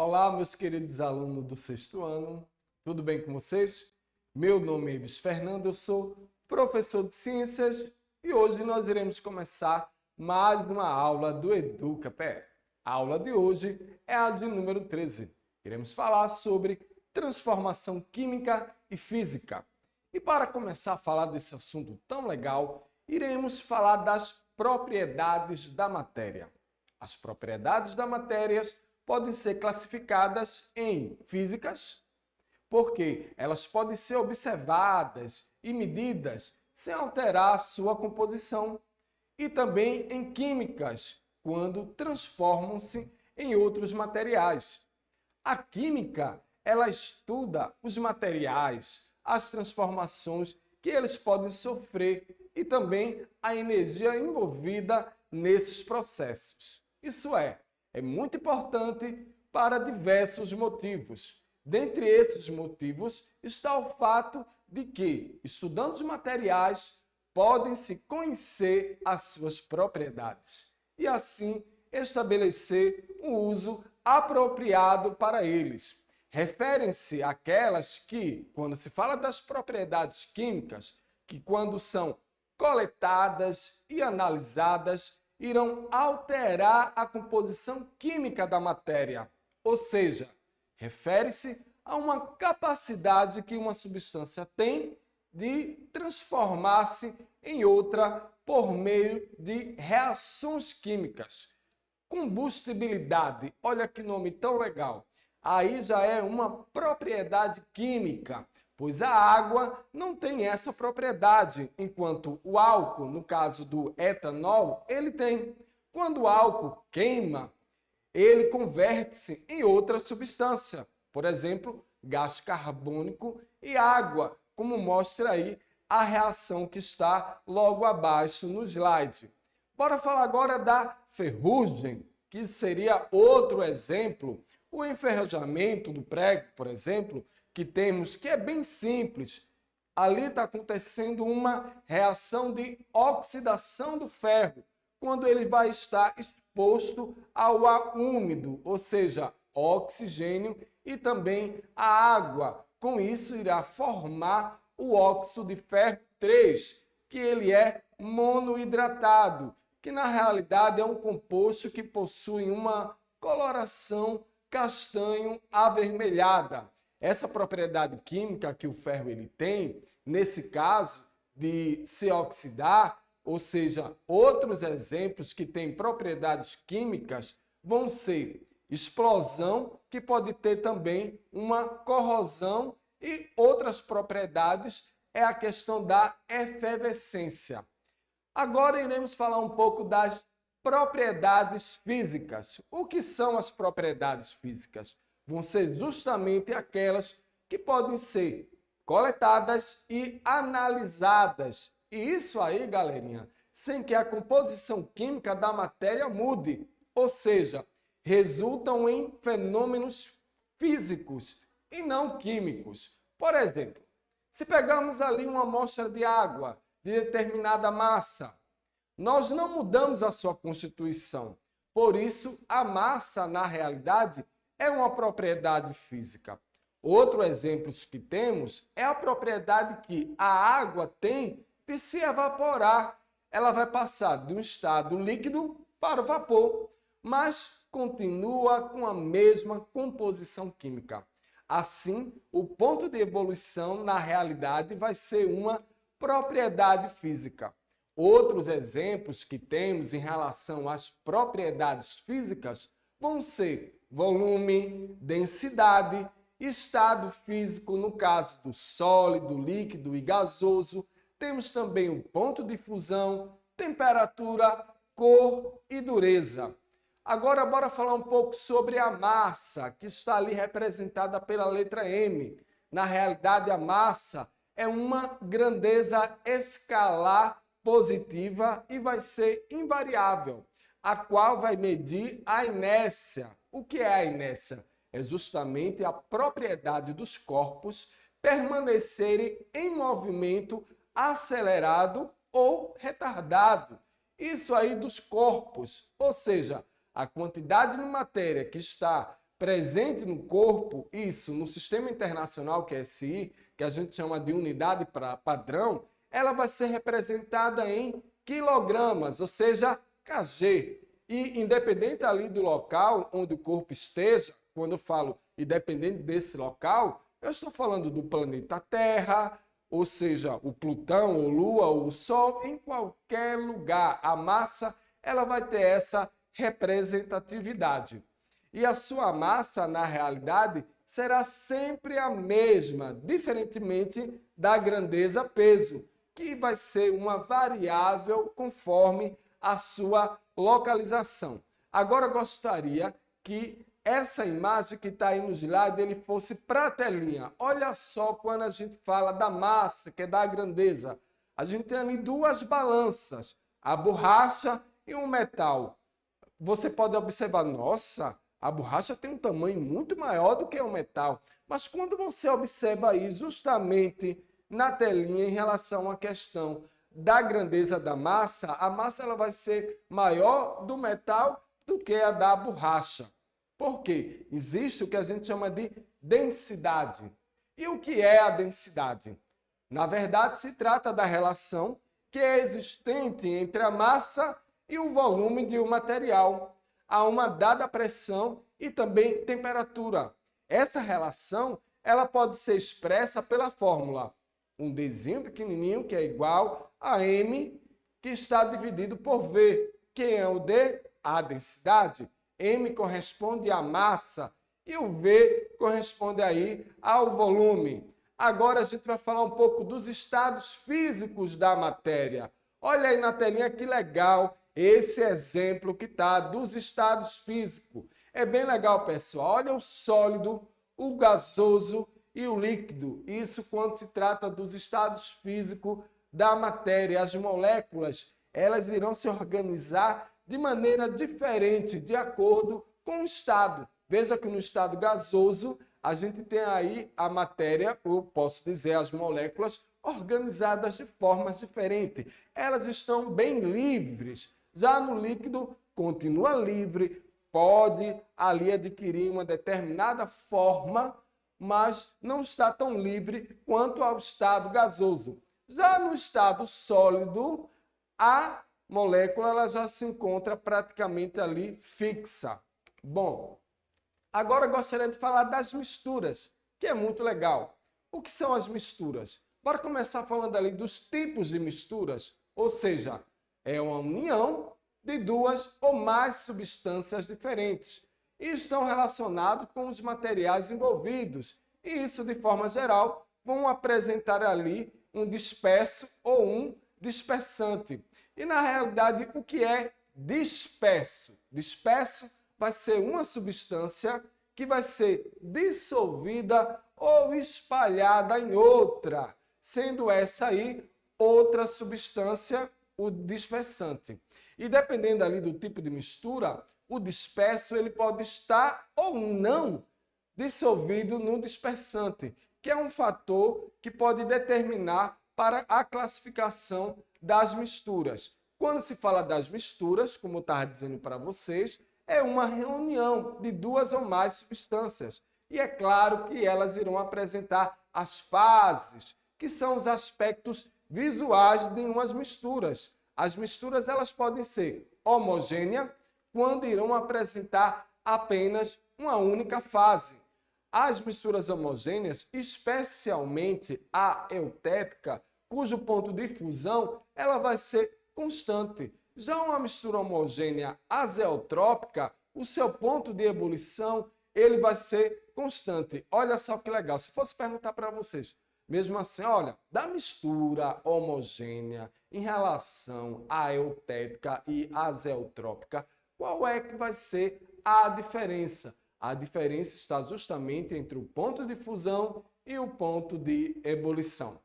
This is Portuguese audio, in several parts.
Olá, meus queridos alunos do sexto ano, tudo bem com vocês? Meu nome é Ives Fernando, eu sou professor de Ciências e hoje nós iremos começar mais uma aula do EducaPE. A aula de hoje é a de número 13. Iremos falar sobre transformação química e física. E para começar a falar desse assunto tão legal, iremos falar das propriedades da matéria. As propriedades da matéria podem ser classificadas em físicas, porque elas podem ser observadas e medidas sem alterar a sua composição, e também em químicas, quando transformam-se em outros materiais. A química, ela estuda os materiais, as transformações que eles podem sofrer e também a energia envolvida nesses processos. Isso é muito importante para diversos motivos. Dentre esses motivos está o fato de que, estudando os materiais, podem-se conhecer as suas propriedades e, assim, estabelecer um uso apropriado para eles. Referem-se àquelas que, quando se fala das propriedades químicas, que quando são coletadas e analisadas, irão alterar a composição química da matéria, ou seja, refere-se a uma capacidade que uma substância tem de transformar-se em outra por meio de reações químicas. Combustibilidade, olha que nome tão legal. Aí já é uma propriedade química, pois a água não tem essa propriedade, enquanto o álcool, no caso do etanol, ele tem. Quando o álcool queima, ele converte-se em outra substância, por exemplo, gás carbônico e água, como mostra aí a reação que está logo abaixo no slide. Bora falar agora da ferrugem, que seria outro exemplo. O enferrujamento do prego, por exemplo, que temos, que é bem simples. Ali está acontecendo uma reação de oxidação do ferro, quando ele vai estar exposto ao ar úmido, ou seja, oxigênio e também a água. Com isso, irá formar o óxido de ferro 3, que ele é monohidratado, que na realidade é um composto que possui uma coloração castanho avermelhada. Essa propriedade química que o ferro ele tem, nesse caso de se oxidar, ou seja, outros exemplos que têm propriedades químicas vão ser explosão, que pode ter também uma corrosão, e outras propriedades é a questão da efervescência. Agora iremos falar um pouco das propriedades físicas. O que são as propriedades físicas? Vão ser justamente aquelas que podem ser coletadas e analisadas. E isso aí, galerinha, sem que a composição química da matéria mude. Ou seja, resultam em fenômenos físicos e não químicos. Por exemplo, se pegarmos ali uma amostra de água de determinada massa, nós não mudamos a sua constituição. Por isso, a massa, na realidade, é uma propriedade física. Outro exemplo que temos é a propriedade que a água tem de se evaporar. Ela vai passar de um estado líquido para o vapor, mas continua com a mesma composição química. Assim, o ponto de ebulição, na realidade, vai ser uma propriedade física. Outros exemplos que temos em relação às propriedades físicas vão ser volume, densidade, estado físico, no caso do sólido, líquido e gasoso. Temos também o ponto de fusão, temperatura, cor e dureza. Agora, bora falar um pouco sobre a massa, que está ali representada pela letra M. Na realidade, a massa é uma grandeza escalar positiva e vai ser invariável, a qual vai medir a inércia. O que é a inércia? É justamente a propriedade dos corpos permanecerem em movimento acelerado ou retardado. Isso aí dos corpos, ou seja, a quantidade de matéria que está presente no corpo, isso no Sistema Internacional QSI, que a gente chama de unidade padrão, ela vai ser representada em quilogramas, ou seja, kg. E independente ali do local onde o corpo esteja, quando eu falo independente desse local, eu estou falando do planeta Terra, ou seja, o Plutão, ou Lua, ou o Sol, em qualquer lugar. A massa ela vai ter essa representatividade. E a sua massa, na realidade, será sempre a mesma, diferentemente da grandeza peso, que vai ser uma variável conforme a sua localização. Agora, eu gostaria que essa imagem que está aí no slide, ele fosse para a telinha. Olha só quando a gente fala da massa, que é da grandeza. A gente tem ali duas balanças, a borracha e um metal. Você pode observar, nossa, a borracha tem um tamanho muito maior do que o metal. Mas quando você observa aí justamente na telinha em relação à questão da grandeza da massa, a massa ela vai ser maior do metal do que a da borracha. Por quê? Existe o que a gente chama de densidade. E o que é a densidade? Na verdade, se trata da relação que é existente entre a massa e o volume de um material, a uma dada pressão e também temperatura. Essa relação ela pode ser expressa pela fórmula um Dzinho pequenininho que é igual a M, que está dividido por V. Quem é o D? A densidade. M corresponde à massa e o V corresponde aí ao volume. Agora a gente vai falar um pouco dos estados físicos da matéria. Olha aí na telinha que legal esse exemplo que está dos estados físicos. É bem legal, pessoal. Olha o sólido, o gasoso e o líquido. Isso quando se trata dos estados físicos da matéria. As moléculas, elas irão se organizar de maneira diferente, de acordo com o estado. Veja que no estado gasoso, a gente tem aí a matéria, eu posso dizer, as moléculas organizadas de formas diferentes. Elas estão bem livres. Já no líquido, continua livre, pode ali adquirir uma determinada forma, mas não está tão livre quanto ao estado gasoso. Já no estado sólido, a molécula ela já se encontra praticamente ali fixa. Bom, agora eu gostaria de falar das misturas, que é muito legal. O que são as misturas? Bora começar falando ali dos tipos de misturas, ou seja, é uma união de duas ou mais substâncias diferentes e estão relacionados com os materiais envolvidos. E isso, de forma geral, vão apresentar ali um disperso ou um dispersante. E, na realidade, o que é disperso? Disperso vai ser uma substância que vai ser dissolvida ou espalhada em outra, sendo essa aí outra substância, o dispersante. E dependendo ali do tipo de mistura, o disperso ele pode estar ou não dissolvido no dispersante, que é um fator que pode determinar para a classificação das misturas. Quando se fala das misturas, como eu estava dizendo para vocês, é uma reunião de duas ou mais substâncias. E é claro que elas irão apresentar as fases, que são os aspectos visuais de umas misturas. As misturas elas podem ser homogêneas, quando irão apresentar apenas uma única fase. As misturas homogêneas, especialmente a eutética, cujo ponto de fusão ela vai ser constante. Já uma mistura homogênea azeotrópica, o seu ponto de ebulição ele vai ser constante. Olha só que legal. Se fosse perguntar para vocês, mesmo assim, olha, da mistura homogênea em relação à eutética e azeotrópica, qual é que vai ser a diferença? A diferença está justamente entre o ponto de fusão e o ponto de ebulição.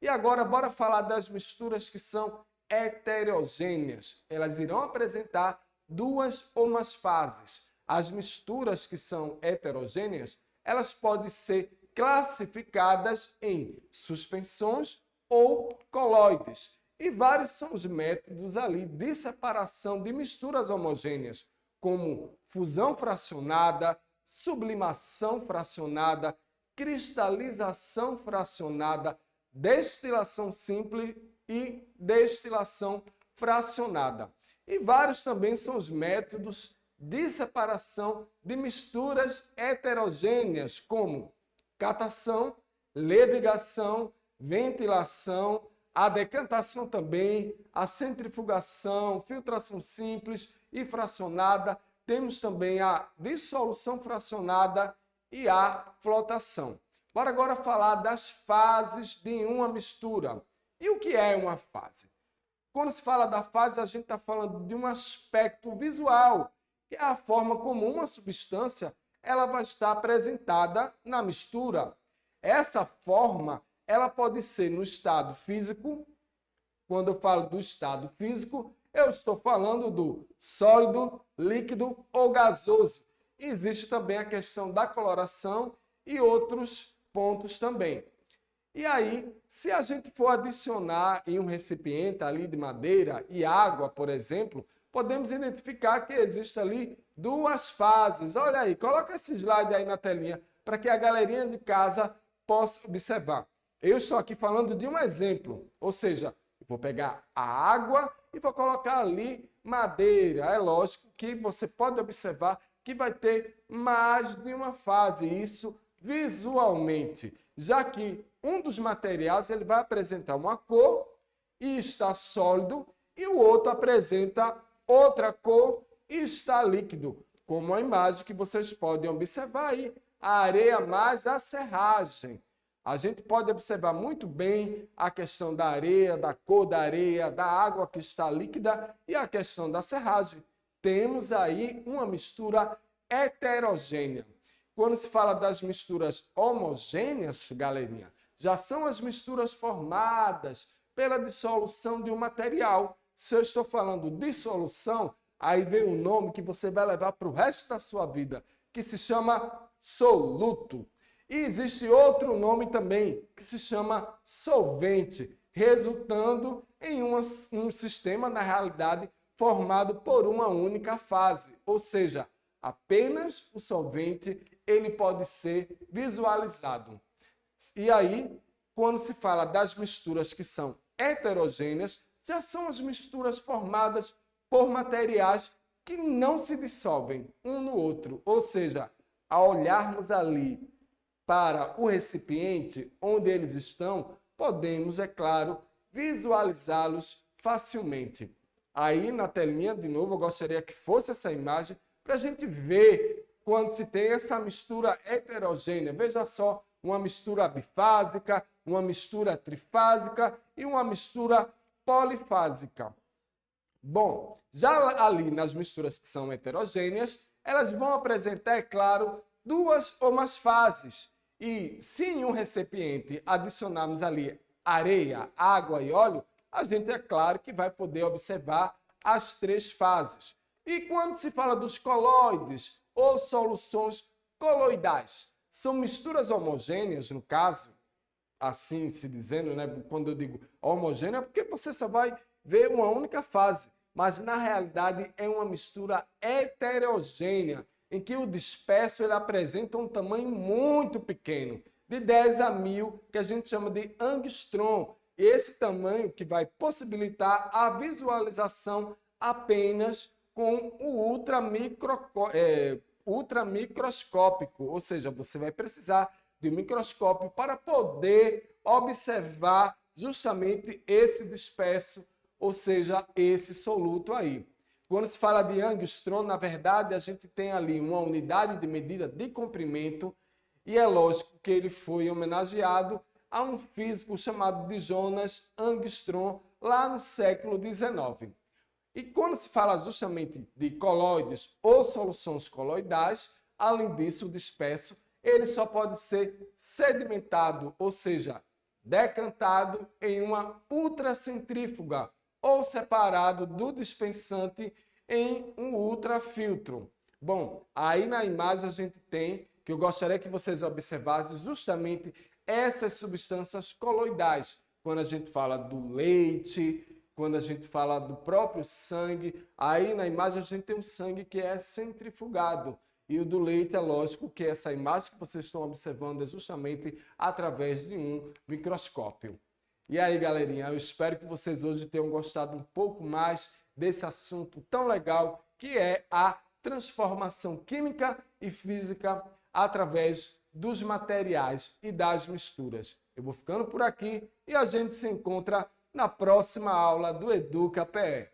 E agora, bora falar das misturas que são heterogêneas. Elas irão apresentar duas ou mais fases. As misturas que são heterogêneas, elas podem ser classificadas em suspensões ou colóides. E vários são os métodos ali de separação de misturas homogêneas, como fusão fracionada, sublimação fracionada, cristalização fracionada, destilação simples e destilação fracionada. E vários também são os métodos de separação de misturas heterogêneas, como catação, levigação, ventilação, a decantação também, a centrifugação, filtração simples e fracionada. Temos também a dissolução fracionada e a flotação. Bora agora falar das fases de uma mistura. E o que é uma fase? Quando se fala da fase, a gente está falando de um aspecto visual, que é a forma como uma substância ela vai estar apresentada na mistura. Essa forma ela pode ser no estado físico. Quando eu falo do estado físico, eu estou falando do sólido, líquido ou gasoso. Existe também a questão da coloração e outros pontos também. E aí, se a gente for adicionar em um recipiente ali de madeira e água, por exemplo, podemos identificar que existe ali duas fases. Olha aí, coloca esse slide aí na telinha para que a galerinha de casa possa observar. Eu estou aqui falando de um exemplo, ou seja, eu vou pegar a água e vou colocar ali madeira. É lógico que você pode observar que vai ter mais de uma fase, isso visualmente, já que um dos materiais ele vai apresentar uma cor e está sólido e o outro apresenta outra cor e está líquido, como a imagem que vocês podem observar aí, a areia mais a serragem. A gente pode observar muito bem a questão da areia, da cor da areia, da água que está líquida e a questão da serragem. Temos aí uma mistura heterogênea. Quando se fala das misturas homogêneas, galerinha, já são as misturas formadas pela dissolução de um material. Se eu estou falando dissolução, aí vem um nome que você vai levar para o resto da sua vida, que se chama soluto. E existe outro nome também, que se chama solvente, resultando em um sistema, na realidade, formado por uma única fase. Ou seja, apenas o solvente ele pode ser visualizado. E aí, quando se fala das misturas que são heterogêneas, já são as misturas formadas por materiais que não se dissolvem um no outro. Ou seja, ao olharmos ali para o recipiente onde eles estão, podemos, é claro, visualizá-los facilmente. Aí na telinha, de novo, eu gostaria que fosse essa imagem para a gente ver quando se tem essa mistura heterogênea. Veja só, uma mistura bifásica, uma mistura trifásica e uma mistura polifásica. Bom, já ali nas misturas que são heterogêneas, elas vão apresentar, é claro, duas ou mais fases. E se em um recipiente adicionarmos ali areia, água e óleo, a gente, é claro, que vai poder observar as três fases. E quando se fala dos colóides ou soluções coloidais, são misturas homogêneas, no caso, assim se dizendo, né? Quando eu digo homogênea, é porque você só vai ver uma única fase, mas na realidade é uma mistura heterogênea, em que o disperso ele apresenta um tamanho muito pequeno, de 10 a 1000, que a gente chama de angstrom. Esse tamanho que vai possibilitar a visualização apenas com o ultramicroscópico, ou seja, você vai precisar de um microscópio para poder observar justamente esse disperso, ou seja, esse soluto aí. Quando se fala de angstrom, na verdade, a gente tem ali uma unidade de medida de comprimento e é lógico que ele foi homenageado a um físico chamado de Jonas Angstrom, lá no século XIX. E quando se fala justamente de colóides ou soluções coloidais, além disso, o disperso, ele só pode ser sedimentado, ou seja, decantado em uma ultracentrífuga, ou separado do dispensante em um ultrafiltro. Bom, aí na imagem a gente tem, que eu gostaria que vocês observassem justamente essas substâncias coloidais. Quando a gente fala do leite, quando a gente fala do próprio sangue, aí na imagem a gente tem um sangue que é centrifugado. E o do leite, é lógico que essa imagem que vocês estão observando é justamente através de um microscópio. E aí, galerinha, eu espero que vocês hoje tenham gostado um pouco mais desse assunto tão legal que é a transformação química e física através dos materiais e das misturas. Eu vou ficando por aqui e a gente se encontra na próxima aula do Educa PE.